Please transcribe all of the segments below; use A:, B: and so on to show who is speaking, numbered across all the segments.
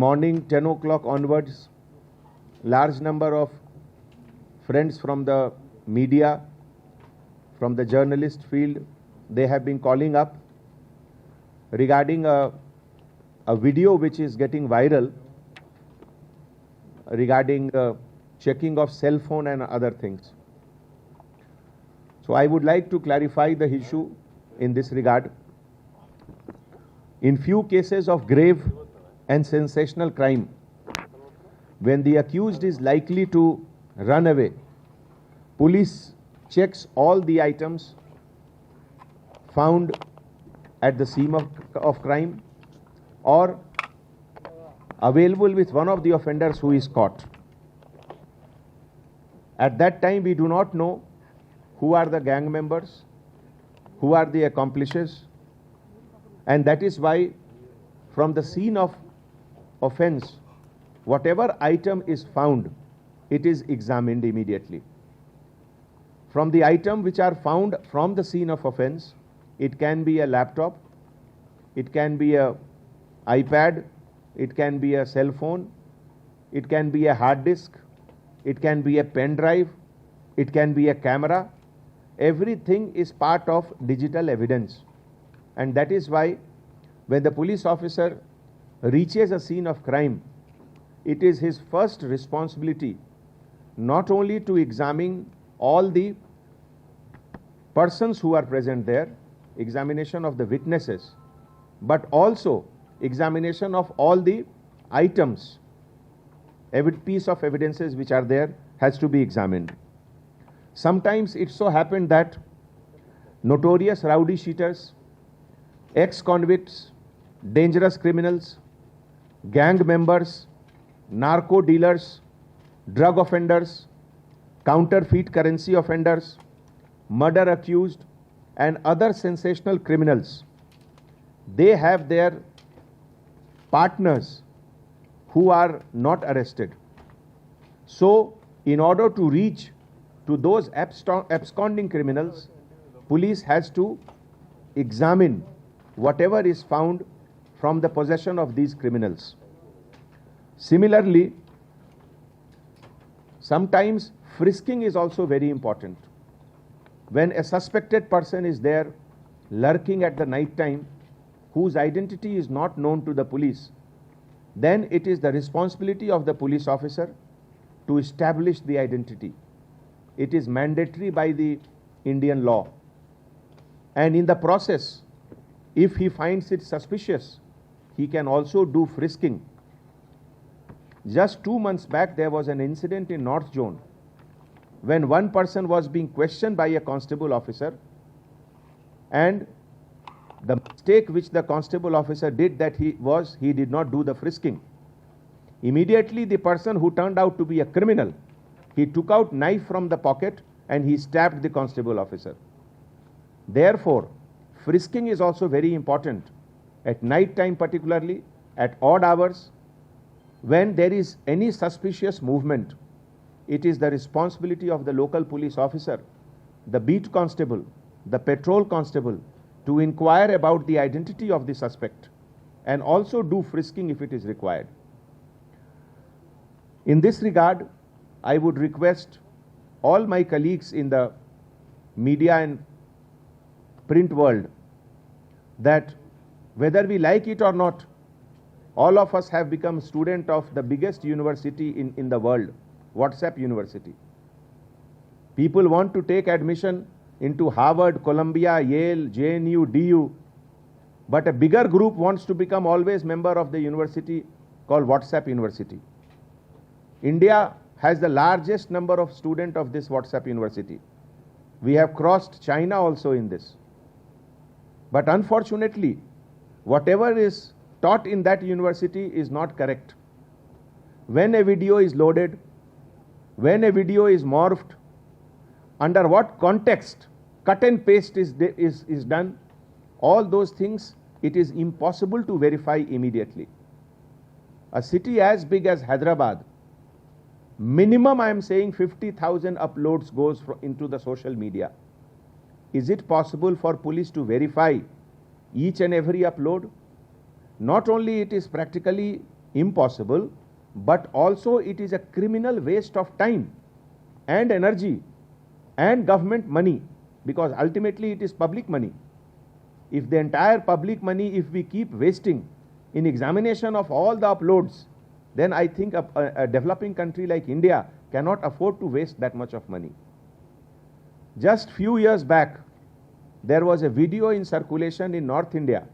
A: morning 10 o'clock onwards, large number of friends from the media, from the journalist field, they have been calling up regarding a video which is getting viral regarding checking of cell phone and other things. So I would like to clarify the issue in this regard. In few cases of grave and sensational crime, when the accused is likely to run away, police checks all the items found at the scene of crime or available with one of the offenders who is caught. At that time, we do not know who are the gang members, who are the accomplices, and that is why from the scene of offense, whatever item is found, it is examined immediately. From the item which are found from the scene of offense, it can be a laptop, it can be a iPad, it can be a cell phone, it can be a hard disk, it can be a pen drive, it can be a camera. Everything is part of digital evidence, and that is why when the police officer reaches a scene of crime, it is his first responsibility not only to examine all the persons who are present there, examination of the witnesses, but also examination of all the items, every piece of evidences which are there has to be examined. Sometimes it so happened that notorious rowdy sheeters, ex-convicts, dangerous criminals, gang members, narco dealers, drug offenders, counterfeit currency offenders, murder accused, and other sensational criminals, they have their partners who are not arrested. So, in order to reach to those absconding criminals, police has to examine whatever is found from the possession of these criminals. Similarly, sometimes frisking is also very important. When a suspected person is there lurking at the night time, whose identity is not known to the police, then it is the responsibility of the police officer to establish the identity. It is mandatory by the Indian law. And in the process, if he finds it suspicious, he can also do frisking. Just 2 months back, there was an incident in North Zone when one person was being questioned by a constable officer, and the mistake which the constable officer did that he did not do the frisking. Immediately the person who turned out to be a criminal, he took out knife from the pocket and he stabbed the constable officer. Therefore, frisking is also very important at night time, particularly at odd hours. When there is any suspicious movement, it is the responsibility of the local police officer, the beat constable, the patrol constable, to inquire about the identity of the suspect and also do frisking if it is required. In this regard, I would request all my colleagues in the media and print world that whether we like it or not, all of us have become student of the biggest university in the world, WhatsApp University. People want to take admission into Harvard, Columbia, Yale, JNU, DU, but a bigger group wants to become always member of the university called WhatsApp University. India has the largest number of students of this WhatsApp University. We have crossed China also in this. But unfortunately, whatever is taught in that university is not correct. When a video is loaded, when a video is morphed, under what context cut and paste is done, all those things, it is impossible to verify immediately. A city as big as Hyderabad, minimum I am saying 50,000 uploads goes into the social media. Is it possible for police to verify each and every upload? Not only it is practically impossible, but also it is a criminal waste of time and energy and government money, because ultimately it is public money. If the entire public money, if we keep wasting in examination of all the uploads, then I think a developing country like India cannot afford to waste that much of money. Just few years back, there was a video in circulation in North India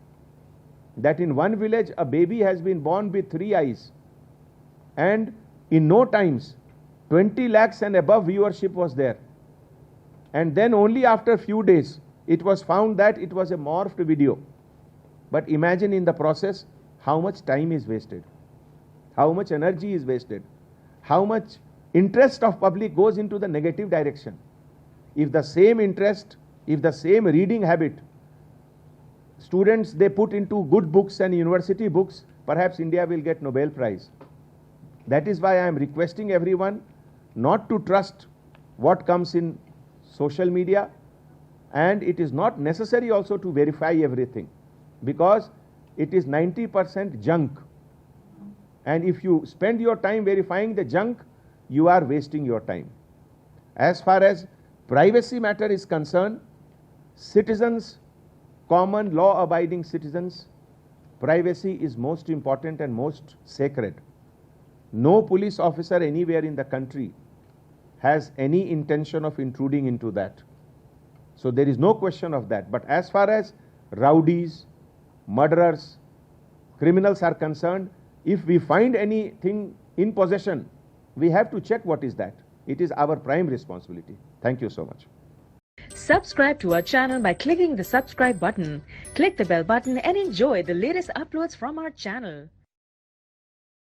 A: that in one village a baby has been born with 3 eyes, and in no times 20 lakhs and above viewership was there, and then only after few days it was found that it was a morphed video. But imagine in the process how much time is wasted, how much energy is wasted, how much interest of public goes into the negative direction. If the same interest, if the same reading habit students they put into good books and university books, perhaps India will get Nobel Prize. That is why I am requesting everyone not to trust what comes in social media, and it is not necessary also to verify everything, because it is 90% junk, and if you spend your time verifying the junk, you are wasting your time. As far as privacy matter is concerned, citizens, common law abiding citizens, privacy is most important and most sacred. No police officer anywhere in the country has any intention of intruding into that. So there is no question of that. But as far as rowdies, murderers, criminals are concerned, if we find anything in possession, we have to check what is that. It is our prime responsibility. Thank you so much.
B: Subscribe to our channel by clicking the subscribe button. Click the bell button and enjoy the latest uploads from our channel.